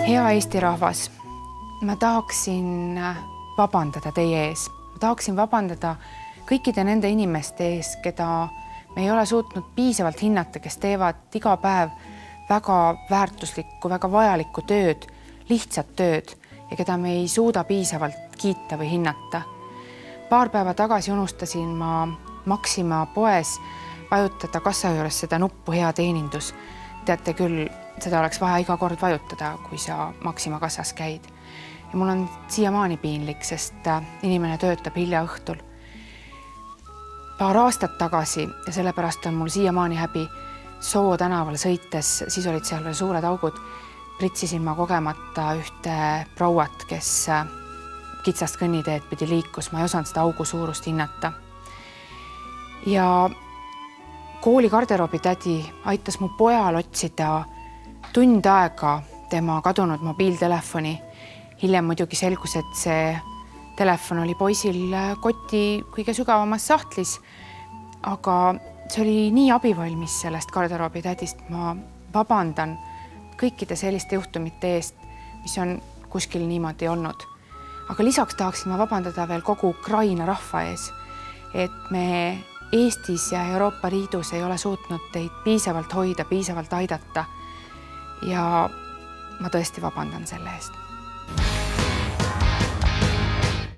Hea Eesti rahvas, ma tahaksin vabandada teie ees. Ma tahaksin vabandada kõikide nende inimeste ees, keda me ei ole suutnud piisavalt hinnata, kes teevad iga päev väga väärtuslikku, väga vajalikku tööd, lihtsat tööd ja keda me ei suuda piisavalt kiita või hinnata. Paar päeva tagasi unustasin ma Maxima poes vajutada kassa juures seda nuppu hea teenindus. Teate küll, seda oleks vaja iga kord vajutada, kui sa Maxima kassas käid. Ja mul on siiamaani piinlik, sest inimene töötab hilja õhtul. Paar aastat tagasi ja sellepärast on mul siiamaani häbi Soo tänaval sõites, siis olid seal veel suured augud, pritsisin ma kogemata ühte prouat, kes kitsast kõnniteed pidi liikus. Ma ei osanud seda augu suurust hinnata. Ja kooli garderoobi tädi aitas mu pojal otsida tund aega tema kadunud mobiiltelefoni. Hiljem muidugi selgus, et see telefon oli poisil koti kõige sügavamas sahtlis, aga see oli nii abivalmis sellest garderoobi tädist. Ma vabandan kõikide selliste juhtumite eest, mis on kuskil niimoodi olnud. Aga lisaks tahaksin ma vabandada veel kogu Ukraina rahva ees, et me Eestis ja Euroopa Liidus ei ole suutnud teid piisavalt hoida, piisavalt aidata. Ja ma tõesti vabandan selle eest.